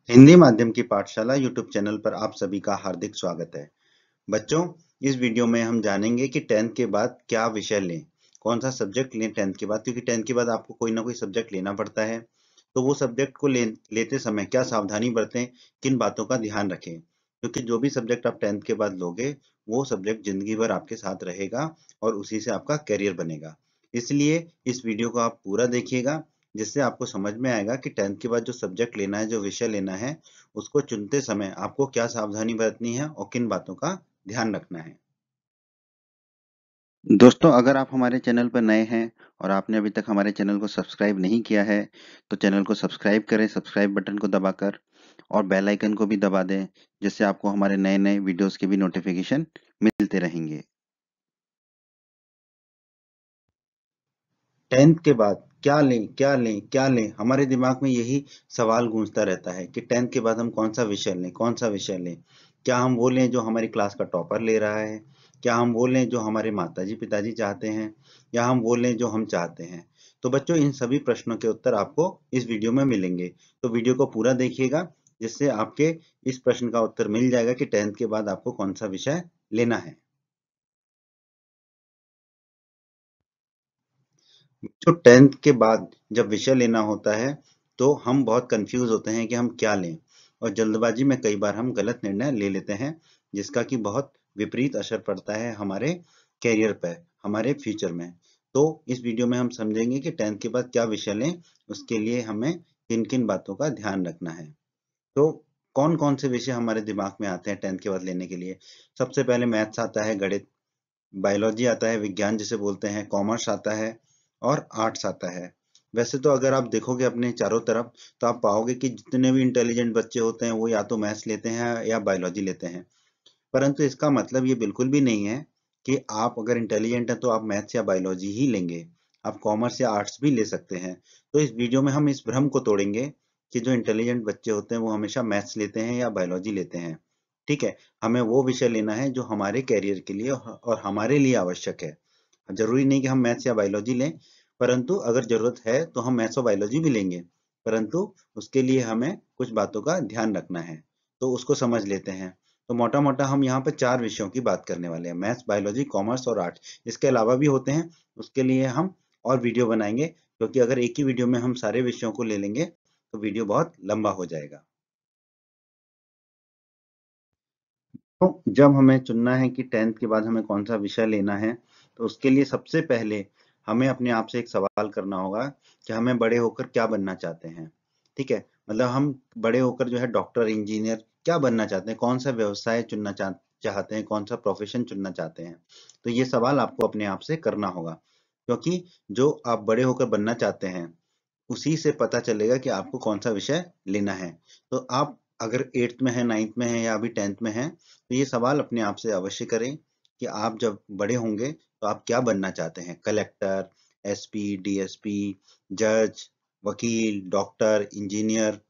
हिंदी माध्यम की पाठशाला यूट्यूब चैनल पर आप सभी का हार्दिक स्वागत है। बच्चों, इस वीडियो में हम जानेंगे कि 10th के बाद क्या विषय लें, कौन सा सब्जेक्ट लें 10th के बाद, क्योंकि 10th के बाद आपको कोई ना कोई सब्जेक्ट लेना पड़ता है। तो वो सब्जेक्ट को लेते समय क्या सावधानी बरतें, किन बातों का ध्यान रखें, क्योंकि जो भी सब्जेक्ट आप 10th के बाद लोगे वो सब्जेक्ट जिंदगी भर आपके साथ रहेगा और उसी से आपका करियर बनेगा। इसलिए इस वीडियो को आप पूरा देखिएगा, जिससे आपको समझ में आएगा कि 10th के बाद जो सब्जेक्ट लेना है, जो विषय लेना है, उसको चुनते समय आपको क्या सावधानी बरतनी है और किन बातों का ध्यान रखना है। दोस्तों, अगर आप हमारे चैनल पर नए हैं और आपने अभी तक हमारे चैनल को सब्सक्राइब नहीं किया है, तो चैनल को सब्सक्राइब करें, सब्सक्राइब बटन को दबाकर, और बेल आइकन को भी दबा दें, जिससे आपको हमारे नए-नए वीडियोस के भी नोटिफिकेशन मिलते रहेंगे। 10th के बाद क्या लें, क्या लें, क्या लें? हमारे दिमाग में यही सवाल गूंजता रहता है कि 10th के बाद हम कौन सा विषय लें, कौन सा विषय लें? क्या हम वो लें जो हमारी क्लास का टॉपर ले रहा है? क्या हम वो लें जो हमारे माताजी पिताजी चाहते हैं, या हम वो लें जो हम चाहते हैं? तो बच्चों, इन सभी प्रश्नों के उत्तर आपको इस वीडियो में मिलेंगे। तो वीडियो को पूरा देखिएगा, जिससे आपके इस प्रश्न का उत्तर मिल जाएगा कि 10th के बाद आपको कौन सा विषय लेना है। जो 10th के बाद जब विषय लेना होता है, तो हम बहुत कंफ्यूज होते हैं कि हम क्या लें, और जल्दबाजी में कई बार हम गलत निर्णय ले लेते हैं, जिसका कि बहुत विपरीत असर पड़ता है हमारे कैरियर पर, हमारे फ्यूचर में। तो इस वीडियो में हम समझेंगे कि 10th के बाद क्या विषय लें, उसके लिए हमें किन किन बातों का ध्यान रखना है। तो कौन कौन से विषय हमारे दिमाग में आते हैं 10th के बाद लेने के लिए? सबसे पहले मैथ्स आता है, गणित, बायोलॉजी आता है, विज्ञान जिसे बोलते हैं, कॉमर्स आता है, और आर्ट्स आता है। वैसे तो अगर आप देखोगे अपने चारों तरफ, तो आप पाओगे कि जितने भी इंटेलिजेंट बच्चे होते हैं वो या तो मैथ्स लेते हैं या बायोलॉजी लेते हैं। परंतु इसका मतलब ये बिल्कुल भी नहीं है कि आप अगर इंटेलिजेंट हैं तो आप मैथ्स या बायोलॉजी ही लेंगे। आप कॉमर्स या आर्ट्स भी ले सकते हैं। तो इस वीडियो में हम इस भ्रम को तोड़ेंगे कि जो इंटेलिजेंट बच्चे होते हैं वो हमेशा मैथ्स लेते हैं या बायोलॉजी लेते हैं। ठीक है, हमें वो विषय लेना है जो हमारे कैरियर के लिए और हमारे लिए आवश्यक है। जरूरी नहीं कि हम मैथ्स या बायोलॉजी लें, परंतु अगर जरूरत है तो हम मैथ्स और बायोलॉजी भी लेंगे, परंतु उसके लिए हमें कुछ बातों का ध्यान रखना है। तो उसको समझ लेते हैं। तो मोटा मोटा हम यहाँ पर 4 विषयों की बात करने वाले हैं: मैथ्स, बायोलॉजी, कॉमर्स और आर्ट्स। इसके अलावा भी होते हैं, उसके लिए हम और वीडियो बनाएंगे, क्योंकि अगर एक ही वीडियो में हम सारे विषयों को ले लेंगे तो वीडियो बहुत लंबा हो जाएगा। तो जब हमें चुनना है कि 10th के बाद हमें कौन सा विषय लेना है, तो उसके लिए सबसे पहले हमें अपने आप से एक सवाल करना होगा कि हमें बड़े होकर क्या बनना चाहते हैं। ठीक है, मतलब हम बड़े होकर जो है डॉक्टर, इंजीनियर क्या बनना चाहते हैं, कौन सा व्यवसाय चुनना चाहते हैं, कौन सा प्रोफेशन चुनना चाहते हैं। तो ये सवाल आपको अपने आप से करना होगा, क्योंकि जो आप बड़े होकर बनना चाहते हैं उसी से पता चलेगा कि आपको कौन सा विषय लेना है। तो आप अगर 8th में है, 9th में है या अभी 10th में है, तो ये सवाल अपने आप से अवश्य करें कि आप जब बड़े होंगे तो आप क्या बनना चाहते हैं। कलेक्टर, एसपी, डीएसपी, जज, वकील, डॉक्टर, इंजीनियर,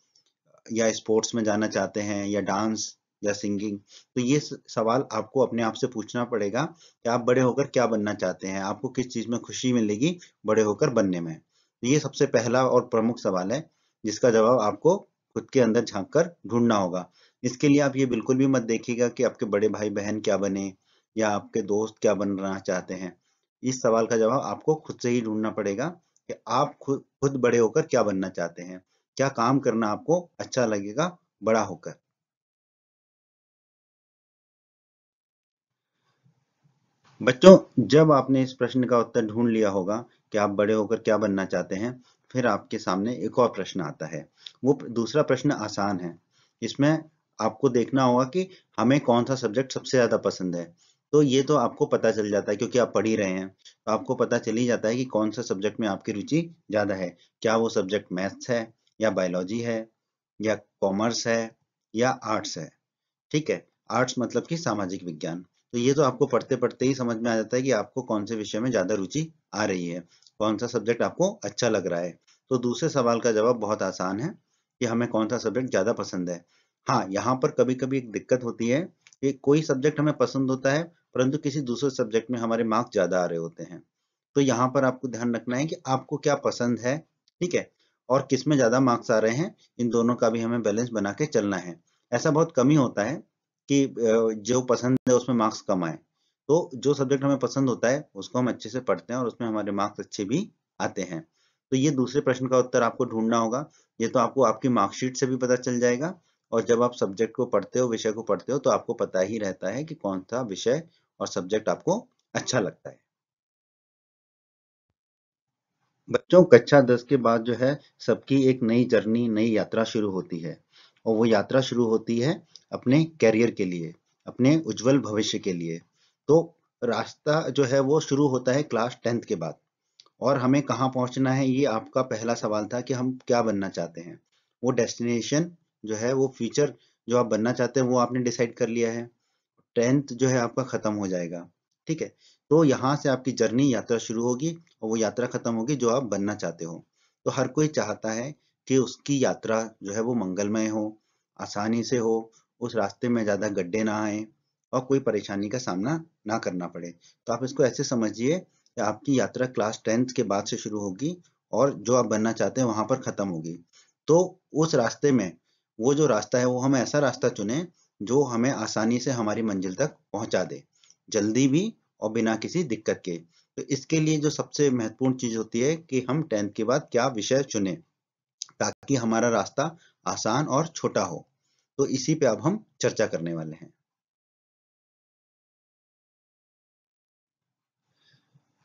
या स्पोर्ट्स में जाना चाहते हैं, या डांस, या सिंगिंग। तो ये सवाल आपको अपने आप से पूछना पड़ेगा कि आप बड़े होकर क्या बनना चाहते हैं, आपको किस चीज में खुशी मिलेगी बड़े होकर बनने में। तो ये सबसे पहला और प्रमुख सवाल है, जिसका जवाब आपको खुद के अंदर झांक कर ढूंढना होगा। इसके लिए आप ये बिल्कुल भी मत देखिएगा कि आपके बड़े भाई बहन क्या बने या आपके दोस्त क्या बनना चाहते हैं। इस सवाल का जवाब आपको खुद से ही ढूंढना पड़ेगा कि आप खुद खुद बड़े होकर क्या बनना चाहते हैं, क्या काम करना आपको अच्छा लगेगा बड़ा होकर। बच्चों, जब आपने इस प्रश्न का उत्तर ढूंढ लिया होगा कि आप बड़े होकर क्या बनना चाहते हैं, फिर आपके सामने एक और प्रश्न आता है। वो दूसरा प्रश्न आसान है। इसमें आपको देखना होगा कि हमें कौन सा सब्जेक्ट सबसे ज्यादा पसंद है। तो ये तो आपको पता चल जाता है, क्योंकि आप पढ़ ही रहे हैं, तो आपको पता चल ही जाता है कि कौन सा सब्जेक्ट में आपकी रुचि ज्यादा है। क्या वो सब्जेक्ट मैथ्स है, या बायोलॉजी है, या कॉमर्स है, या आर्ट्स है। ठीक है, आर्ट्स मतलब कि सामाजिक विज्ञान। तो ये तो आपको पढ़ते पढ़ते ही समझ में आ जाता है कि आपको कौन से विषय में ज्यादा रुचि आ रही है, कौन सा सब्जेक्ट आपको अच्छा लग रहा है। तो दूसरे सवाल का जवाब बहुत आसान है कि हमें कौन सा सब्जेक्ट ज्यादा पसंद है। हाँ, यहाँ पर कभी कभी एक दिक्कत होती है कि कोई सब्जेक्ट हमें पसंद होता है, परंतु किसी दूसरे सब्जेक्ट में हमारे मार्क्स ज्यादा आ रहे होते हैं। तो यहाँ पर आपको ध्यान रखना है कि आपको क्या पसंद है। ठीक है, और किस में ज़्यादा मार्क्स आ रहे हैं, इन दोनों का भी हमें बैलेंस बना के चलना है। ऐसा बहुत कम ही होता है कि जो पसंद है उसमें मार्क्स कम आए। तो जो सब्जेक्ट हमें पसंद होता है उसको हम अच्छे से पढ़ते हैं और उसमें हमारे मार्क्स अच्छे भी आते हैं। तो ये दूसरे प्रश्न का उत्तर आपको ढूंढना होगा। ये तो आपको आपकी मार्कशीट से भी पता चल जाएगा, और जब आप सब्जेक्ट को पढ़ते हो, विषय को पढ़ते हो, तो आपको पता ही रहता है कि कौन सा विषय और सब्जेक्ट आपको अच्छा लगता है। बच्चों, कक्षा 10 के बाद जो है सबकी एक नई जर्नी, नई यात्रा शुरू होती है, और वो यात्रा शुरू होती है अपने कैरियर के लिए, अपने उज्जवल भविष्य के लिए। तो रास्ता जो है वो शुरू होता है क्लास 10th के बाद, और हमें कहाँ पहुंचना है, ये आपका पहला सवाल था कि हम क्या बनना चाहते हैं। वो डेस्टिनेशन जो है, वो फ्यूचर जो आप बनना चाहते हैं वो आपने डिसाइड कर लिया है। 10th जो है आपका खत्म हो जाएगा, ठीक है। तो यहाँ से आपकी जर्नी, यात्रा शुरू होगी, और वो यात्रा खत्म होगी जो आप बनना चाहते हो। तो हर कोई चाहता है कि उसकी यात्रा जो है वो मंगलमय हो, आसानी से हो, उस रास्ते में ज्यादा गड्ढे ना आए, और कोई परेशानी का सामना ना करना पड़े। तो आप इसको ऐसे समझिए कि आपकी यात्रा क्लास 10th के बाद से शुरू होगी, और जो आप बनना चाहते हैं वहां पर खत्म होगी। तो उस रास्ते में, वो जो रास्ता है वो हम ऐसा रास्ता चुने जो हमें आसानी से हमारी मंजिल तक पहुंचा दे, जल्दी भी और बिना किसी दिक्कत के। तो इसके लिए जो सबसे महत्वपूर्ण चीज होती है कि हम 10th के बाद क्या विषय चुने, ताकि हमारा रास्ता आसान और छोटा हो। तो इसी पे अब हम चर्चा करने वाले हैं।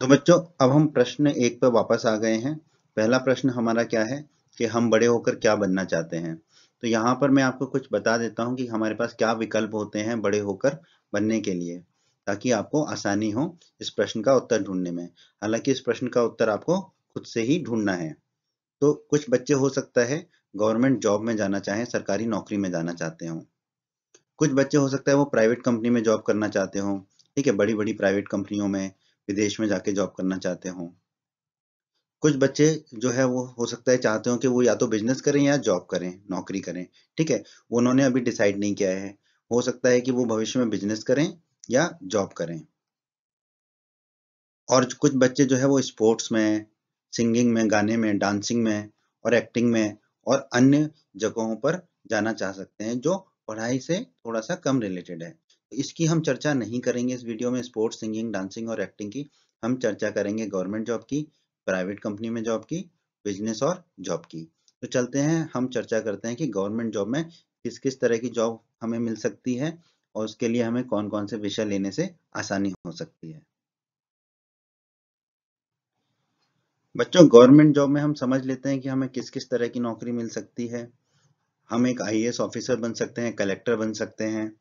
तो बच्चों, अब हम प्रश्न एक पर वापस आ गए हैं। पहला प्रश्न हमारा क्या है कि हम बड़े होकर क्या बनना चाहते हैं। तो यहाँ पर मैं आपको कुछ बता देता हूँ कि हमारे पास क्या विकल्प होते हैं बड़े होकर बनने के लिए, ताकि आपको आसानी हो इस प्रश्न का उत्तर ढूंढने में। हालांकि इस प्रश्न का उत्तर आपको खुद से ही ढूंढना है। तो कुछ बच्चे हो सकता है गवर्नमेंट जॉब में जाना चाहें, सरकारी नौकरी में जाना चाहते हो। कुछ बच्चे हो सकता है वो प्राइवेट कंपनी में जॉब करना चाहते हो, ठीक है, बड़ी बड़ी प्राइवेट कंपनियों में विदेश में जाके जॉब करना चाहते हो। कुछ बच्चे जो है वो हो सकता है चाहते हो कि वो या तो बिजनेस करें या जॉब करें, नौकरी करें, ठीक है। वो उन्होंने अभी डिसाइड नहीं किया है। हो सकता है कि वो भविष्य में बिजनेस करें या जॉब करें। और कुछ बच्चे जो है वो स्पोर्ट्स में, सिंगिंग में, गाने में, डांसिंग में और एक्टिंग में और अन्य जगहों पर जाना चाह सकते हैं जो पढ़ाई से थोड़ा सा कम रिलेटेड है। तो इसकी हम चर्चा नहीं करेंगे इस वीडियो में, स्पोर्ट्स, सिंगिंग, डांसिंग और एक्टिंग की। हम चर्चा करेंगे गवर्नमेंट जॉब की, प्राइवेट कंपनी में जॉब की, बिजनेस और जॉब की। तो चलते हैं, हम चर्चा करते हैं कि गवर्नमेंट जॉब में किस किस तरह की जॉब हमें मिल सकती है, और उसके लिए हमें कौन कौन से विषय लेने से आसानी हो सकती है। बच्चों, गवर्नमेंट जॉब में हम समझ लेते हैं कि हमें किस किस तरह की नौकरी मिल सकती है। हम एक आईएएस ऑफिसर बन सकते हैं, कलेक्टर बन सकते हैं,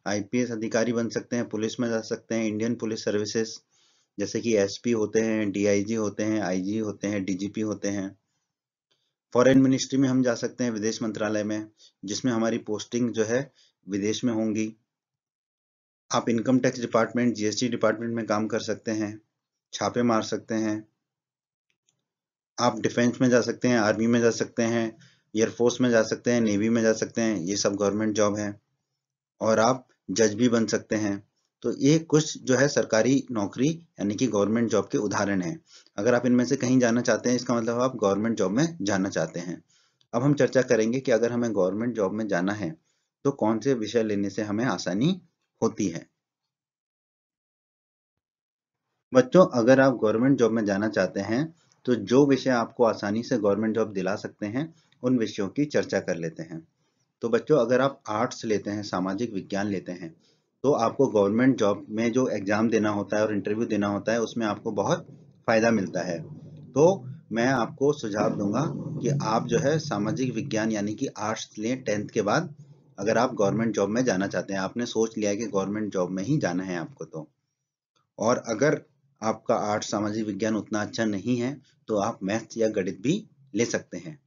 आईपीएस अधिकारी बन सकते हैं, पुलिस में जा सकते हैं, इंडियन पुलिस सर्विसेज जैसे कि एसपी होते हैं, डीआईजी होते हैं, आईजी होते हैं, डीजीपी होते हैं। फॉरेन मिनिस्ट्री में हम जा सकते हैं, विदेश मंत्रालय में, जिसमें हमारी पोस्टिंग जो है विदेश में होंगी। आप income tax department, GST department में काम कर सकते हैं, छापे मार सकते हैं। आप डिफेंस में जा सकते हैं, आर्मी में जा सकते हैं, एयरफोर्स में जा सकते हैं, नेवी में जा सकते हैं, ये सब गवर्नमेंट जॉब है। और आप जज भी बन सकते हैं। तो ये कुछ जो है सरकारी नौकरी यानी कि गवर्नमेंट जॉब के उदाहरण हैं। अगर आप इनमें से कहीं जाना चाहते हैं, इसका मतलब आप गवर्नमेंट जॉब में जाना चाहते हैं। अब हम चर्चा करेंगे कि अगर हमें गवर्नमेंट जॉब में जाना है तो कौन से विषय लेने से हमें आसानी होती है। बच्चों, अगर आप गवर्नमेंट जॉब में जाना चाहते हैं तो जो विषय आपको आसानी से गवर्नमेंट जॉब दिला सकते हैं, उन विषयों की चर्चा कर लेते हैं। तो बच्चों, अगर आप आर्ट्स लेते हैं, सामाजिक विज्ञान लेते हैं, तो आपको गवर्नमेंट जॉब में जो एग्जाम देना होता है और इंटरव्यू देना होता है उसमें आपको बहुत फायदा मिलता है। तो मैं आपको सुझाव दूंगा कि आप जो है सामाजिक विज्ञान यानी कि आर्ट्स लें 10th के बाद, अगर आप गवर्नमेंट जॉब में जाना चाहते हैं, आपने सोच लिया है कि गवर्नमेंट जॉब में ही जाना है आपको। तो और अगर आपका आर्ट्स सामाजिक विज्ञान उतना अच्छा नहीं है तो आप मैथ्स या गणित भी ले सकते हैं।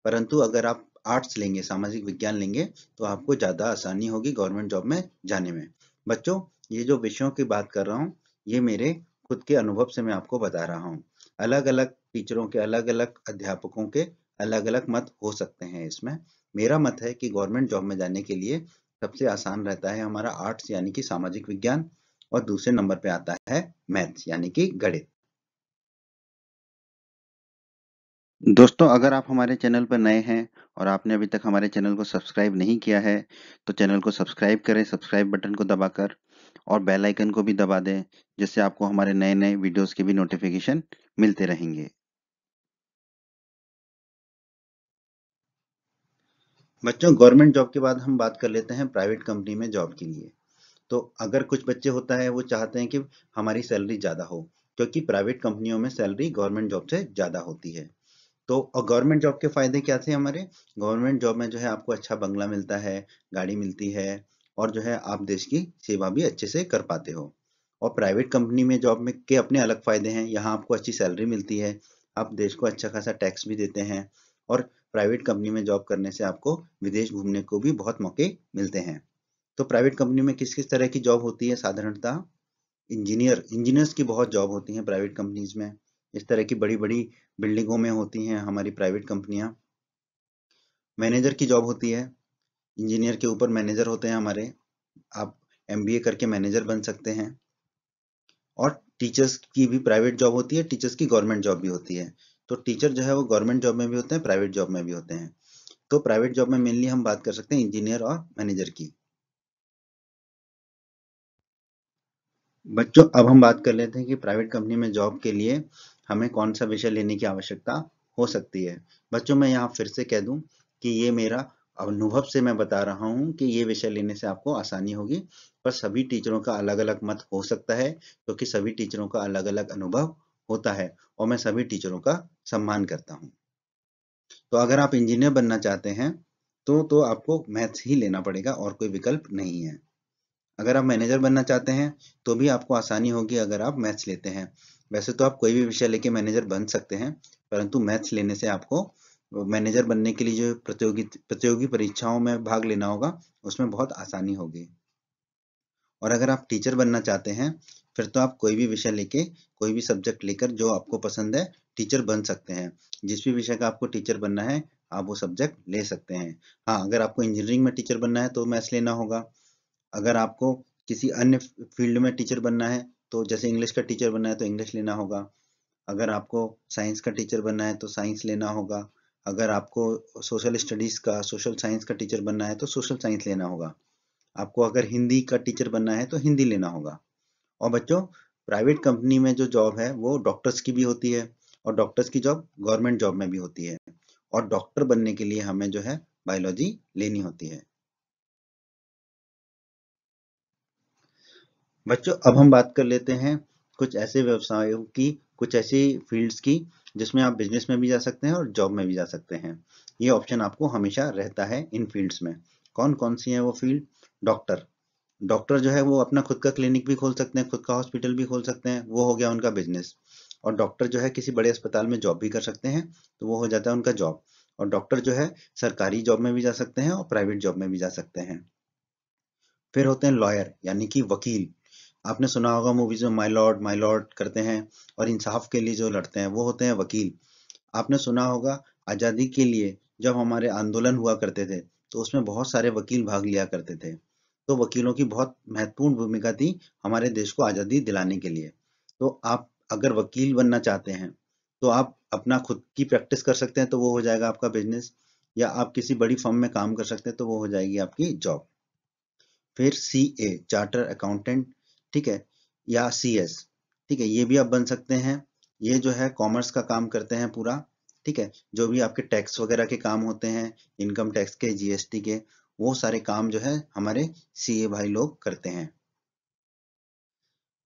परंतु अगर आप आर्ट्स लेंगे, सामाजिक विज्ञान लेंगे, तो आपको ज़्यादा आसानी होगी गवर्नमेंट जॉब में जाने में। बच्चों, ये जो विषयों की बात कर रहा हूँ, ये मेरे खुद के अनुभव से मैं आपको बता रहा हूँ। अलग अलग टीचरों के, अलग अलग अध्यापकों के अलग अलग मत हो सकते हैं इसमें। मेरा मत है कि गवर्नमेंट जॉब में जाने के लिए सबसे आसान रहता है हमारा आर्ट्स यानी कि सामाजिक विज्ञान, और दूसरे नंबर पे आता है मैथ्स यानी कि गणित। दोस्तों, अगर आप हमारे चैनल पर नए हैं और आपने अभी तक हमारे चैनल को सब्सक्राइब नहीं किया है, तो चैनल को सब्सक्राइब करें, सब्सक्राइब बटन को दबाकर, और बेल आइकन को भी दबा दें, जिससे आपको हमारे नए-नए वीडियोस के भी नोटिफिकेशन मिलते रहेंगे। बच्चों, गवर्नमेंट जॉब के बाद हम बात कर लेते हैं प्राइवेट कंपनी में जॉब के लिए। तो अगर कुछ बच्चे होता है वो चाहते हैं कि हमारी सैलरी ज़्यादा हो, क्योंकि प्राइवेट कंपनियों में सैलरी गवर्नमेंट जॉब से ज़्यादा होती है। तो और गवर्नमेंट जॉब के फायदे क्या थे हमारे? गवर्नमेंट जॉब में जो है आपको अच्छा बंगला मिलता है, गाड़ी मिलती है, और जो है आप देश की सेवा भी अच्छे से कर पाते हो। और प्राइवेट कंपनी में जॉब में के अपने अलग फायदे हैं। यहाँ आपको अच्छी सैलरी मिलती है, आप देश को अच्छा खासा टैक्स भी देते हैं, और प्राइवेट कंपनी में जॉब करने से आपको विदेश घूमने को भी बहुत मौके मिलते हैं। तो प्राइवेट कंपनी में किस किस तरह की जॉब होती है साधारणतः? इंजीनियर्स की बहुत जॉब होती हैं प्राइवेट कंपनीज में। इस तरह की बड़ी बड़ी बिल्डिंगों में होती हैं हमारी प्राइवेट कंपनियां। मैनेजर की जॉब होती है, इंजीनियर के ऊपर मैनेजर होते हैं हमारे। आप एमबीए करके मैनेजर बन सकते हैं। और टीचर्स की भी प्राइवेट जॉब होती है, टीचर्स की गवर्नमेंट जॉब भी होती है। तो टीचर जो है वो गवर्नमेंट जॉब में भी होते हैं, प्राइवेट जॉब में भी होते हैं। तो प्राइवेट जॉब में मेनली हम बात कर सकते हैं इंजीनियर और मैनेजर की। बच्चों, अब हम बात कर लेते हैं कि प्राइवेट कंपनी में जॉब के लिए हमें कौन सा विषय लेने की आवश्यकता हो सकती है। बच्चों, मैं यहाँ फिर से कह दूं कि ये मेरा अनुभव से मैं बता रहा हूँ कि ये विषय लेने से आपको आसानी होगी, पर सभी टीचरों का अलग अलग मत हो सकता है, क्योंकि सभी टीचरों का अलग अलग अनुभव होता है, और मैं सभी टीचरों का सम्मान करता हूँ। तो अगर आप इंजीनियर बनना चाहते हैं तो आपको मैथ्स ही लेना पड़ेगा, और कोई विकल्प नहीं है। अगर आप मैनेजर बनना चाहते हैं तो भी आपको आसानी होगी अगर आप मैथ्स लेते हैं। वैसे तो आप कोई भी विषय लेके मैनेजर बन सकते हैं, परंतु मैथ्स लेने से आपको मैनेजर बनने के लिए जो प्रतियोगी परीक्षाओं में भाग लेना होगा, उसमें बहुत आसानी होगी। और अगर आप टीचर बनना चाहते हैं, फिर तो आप कोई भी विषय लेके, कोई भी सब्जेक्ट लेकर जो आपको पसंद है, टीचर बन सकते हैं। जिस भी विषय का आपको टीचर बनना है, आप वो सब्जेक्ट ले सकते हैं। हाँ, अगर आपको इंजीनियरिंग में टीचर बनना है तो मैथ्स लेना होगा। अगर आपको किसी अन्य फील्ड में टीचर बनना है, तो जैसे इंग्लिश का टीचर बनना है तो इंग्लिश लेना होगा। अगर आपको साइंस का टीचर बनना है तो साइंस लेना होगा। अगर आपको सोशल स्टडीज का, सोशल साइंस का टीचर बनना है तो सोशल साइंस लेना होगा। आपको अगर हिंदी का टीचर बनना है तो हिंदी लेना होगा। और बच्चों, प्राइवेट कंपनी में जो जॉब है वो डॉक्टर्स की भी होती है, और डॉक्टर्स की जॉब गवर्नमेंट जॉब में भी होती है। और डॉक्टर बनने के लिए हमें जो है बायोलॉजी लेनी होती है। बच्चों, अब हम बात कर लेते हैं कुछ ऐसे व्यवसायों की, कुछ ऐसी फील्ड्स की जिसमें आप बिजनेस में भी जा सकते हैं और जॉब में भी जा सकते हैं। ये ऑप्शन आपको हमेशा रहता है इन फील्ड्स में। कौन कौन सी है वो फील्ड? डॉक्टर। डॉक्टर जो है वो अपना खुद का क्लिनिक भी खोल सकते हैं, खुद का हॉस्पिटल भी खोल सकते हैं, वो हो गया उनका बिजनेस। और डॉक्टर जो है किसी बड़े अस्पताल में जॉब भी कर सकते हैं, तो वो हो जाता है उनका जॉब। और डॉक्टर जो है सरकारी जॉब में भी जा सकते हैं और प्राइवेट जॉब में भी जा सकते हैं। फिर होते हैं लॉयर, यानी कि वकील। आपने सुना होगा मूवीज में माय लॉर्ड करते हैं, और इंसाफ के लिए जो लड़ते हैं वो होते हैं वकील। आपने सुना होगा आजादी के लिए जब हमारे आंदोलन हुआ करते थे, तो उसमें बहुत सारे वकील भाग लिया करते थे। तो वकीलों की बहुत महत्वपूर्ण भूमिका थी हमारे देश को आजादी दिलाने के लिए। तो आप अगर वकील बनना चाहते हैं, तो आप अपना खुद की प्रैक्टिस कर सकते हैं, तो वो हो जाएगा आपका बिजनेस। या आप किसी बड़ी फर्म में काम कर सकते हैं, तो वो हो जाएगी आपकी जॉब। फिर सीए, चार्टर अकाउंटेंट, ठीक है, या सीएस, ठीक है, ये भी आप बन सकते हैं। ये जो है कॉमर्स का काम करते हैं पूरा, ठीक है। जो भी आपके टैक्स वगैरह के काम होते हैं, इनकम टैक्स के, जीएसटी के, वो सारे काम जो है हमारे सीए भाई लोग करते हैं।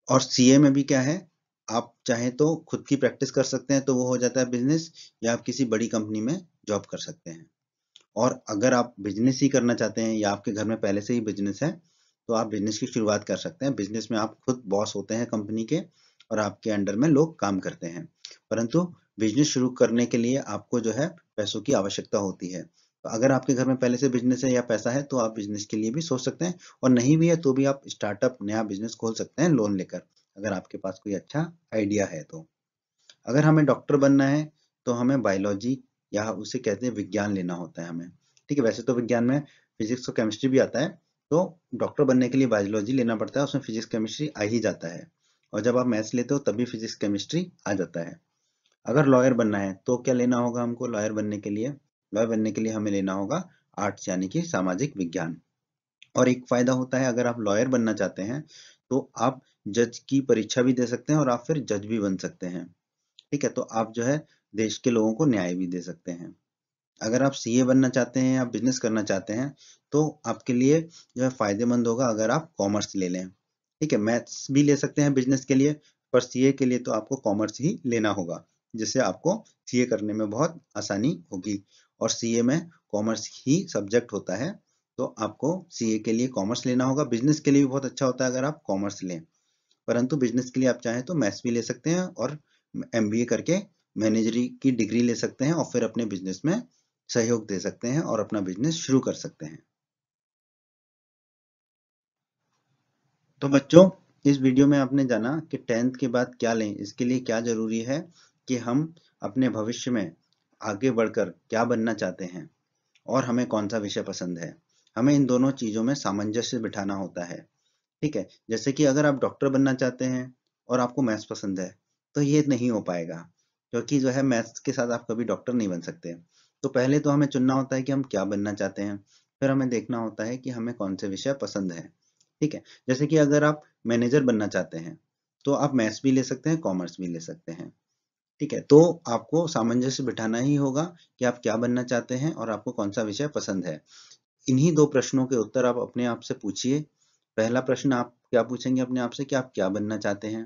और सीए में भी क्या है, आप चाहें तो खुद की प्रैक्टिस कर सकते हैं, तो वो हो जाता है बिजनेस। या आप किसी बड़ी कंपनी में जॉब कर सकते हैं। और अगर आप बिजनेस ही करना चाहते हैं, या आपके घर में पहले से ही बिजनेस है, तो आप बिजनेस की शुरुआत कर सकते हैं। बिजनेस में आप खुद बॉस होते हैं कंपनी के, और आपके अंडर में लोग काम करते हैं। परंतु बिजनेस शुरू करने के लिए आपको जो है पैसों की आवश्यकता होती है। तो अगर आपके घर में पहले से बिजनेस है या पैसा है, तो आप बिजनेस के लिए भी सोच सकते हैं। और नहीं भी है तो भी आप स्टार्टअप, नया बिजनेस खोल सकते हैं लोन लेकर, अगर आपके पास कोई अच्छा आइडिया है तो। अगर हमें डॉक्टर बनना है, तो हमें बायोलॉजी, या उसे कहते हैं विज्ञान, लेना होता है हमें। ठीक है, वैसे तो विज्ञान में फिजिक्स और केमिस्ट्री भी आता है, तो डॉक्टर बनने के लिए बायोलॉजी लेना पड़ता है, उसमें फिजिक्स केमिस्ट्री आ ही जाता है। और जब आप मैथ्स लेते हो तभी फिजिक्स केमिस्ट्री आ जाता है। अगर लॉयर बनना है तो क्या लेना होगा हमको लॉयर बनने के लिए? लॉयर बनने के लिए हमें लेना होगा आर्ट्स यानी कि सामाजिक विज्ञान। और एक फायदा होता है अगर आप लॉयर बनना चाहते हैं तो आप जज की परीक्षा भी दे सकते हैं और आप फिर जज भी बन सकते हैं। ठीक है, तो आप जो है देश के लोगों को न्याय भी दे सकते हैं। अगर आप सीए बनना चाहते हैं या बिजनेस करना चाहते हैं तो आपके लिए जो है फायदेमंद होगा अगर आप कॉमर्स ले लें। ठीक है, मैथ्स भी ले सकते हैं बिजनेस के लिए, पर सीए के लिए तो आपको कॉमर्स ही लेना होगा, जिससे आपको सीए करने में बहुत आसानी होगी। और सीए में कॉमर्स ही सब्जेक्ट होता है, तो आपको सीए के लिए कॉमर्स लेना होगा। बिजनेस के लिए भी बहुत अच्छा होता है अगर आप कॉमर्स लें, परंतु बिजनेस के लिए आप चाहें तो मैथ्स भी ले सकते हैं और एमबीए करके मैनेजरी की डिग्री ले सकते हैं और फिर अपने बिजनेस में सहयोग दे सकते हैं और अपना बिजनेस शुरू कर सकते हैं। तो बच्चों, इस वीडियो में आपने जाना कि 10th के बाद क्या लें, इसके लिए क्या जरूरी है कि हम अपने भविष्य में आगे बढ़कर क्या बनना चाहते हैं और हमें कौन सा विषय पसंद है। हमें इन दोनों चीजों में सामंजस्य बिठाना होता है। ठीक है, जैसे कि अगर आप डॉक्टर बनना चाहते हैं और आपको मैथ्स पसंद है तो ये नहीं हो पाएगा, क्योंकि जो है मैथ्स के साथ आप कभी डॉक्टर नहीं बन सकते। तो पहले तो हमें चुनना होता है कि हम क्या बनना चाहते हैं, फिर हमें देखना होता है कि हमें कौन से विषय पसंद है। ठीक है, जैसे कि अगर आप मैनेजर बनना चाहते हैं तो आप मैथ्स भी ले सकते हैं, कॉमर्स भी ले सकते हैं। ठीक है, तो आपको सामंजस्य बिठाना ही होगा कि आप क्या बनना चाहते हैं और आपको कौन सा विषय पसंद है। इन्हीं दो प्रश्नों के उत्तर आप अपने आप से पूछिए। पहला प्रश्न आप क्या पूछेंगे अपने आप से कि आप क्या बनना चाहते हैं,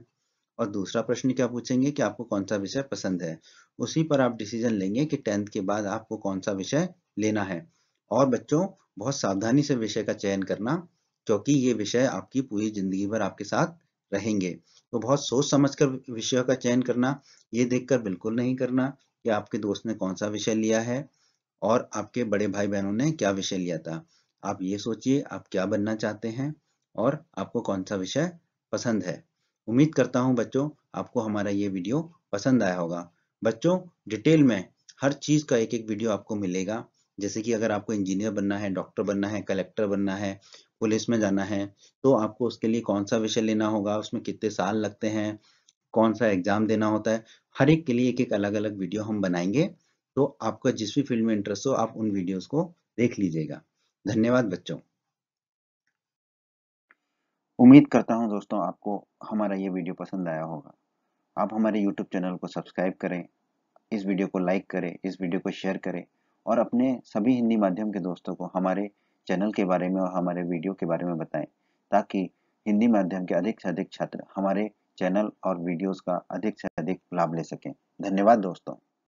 और दूसरा प्रश्न क्या पूछेंगे कि आपको कौन सा विषय पसंद है। उसी पर आप डिसीजन लेंगे कि 10th के बाद आपको कौन सा विषय लेना है। और बच्चों, बहुत सावधानी से विषय का चयन करना, क्योंकि ये विषय आपकी पूरी जिंदगी भर आपके साथ रहेंगे। तो बहुत सोच समझ कर विषयों का चयन करना, ये देखकर बिल्कुल नहीं करना कि आपके दोस्त ने कौन सा विषय लिया है और आपके बड़े भाई बहनों ने क्या विषय लिया था। आप ये सोचिए आप क्या बनना चाहते हैं और आपको कौन सा विषय पसंद है। उम्मीद करता हूँ बच्चों आपको हमारा ये वीडियो पसंद आया होगा। बच्चों, डिटेल में हर चीज़ का एक एक वीडियो आपको मिलेगा। जैसे कि अगर आपको इंजीनियर बनना है, डॉक्टर बनना है, कलेक्टर बनना है, पुलिस में जाना है, तो आपको उसके लिए कौन सा विषय लेना होगा, उसमें कितने साल लगते हैं, कौन सा एग्जाम देना होता है, हर एक के लिए एक एक अलग अलग वीडियो हम बनाएंगे। तो आपका जिस भी फील्ड में इंटरेस्ट हो आप उन वीडियोस को देख लीजिएगा। धन्यवाद बच्चों। उम्मीद करता हूँ दोस्तों आपको हमारा ये वीडियो पसंद आया होगा। आप हमारे YouTube चैनल को सब्सक्राइब करें, इस वीडियो को लाइक करें, इस वीडियो को शेयर करें और अपने सभी हिंदी माध्यम के दोस्तों को हमारे चैनल के बारे में और हमारे वीडियो के बारे में बताएं, ताकि हिंदी माध्यम के अधिक से अधिक छात्र हमारे चैनल और वीडियोस का अधिक से अधिक लाभ ले सकें। धन्यवाद दोस्तों।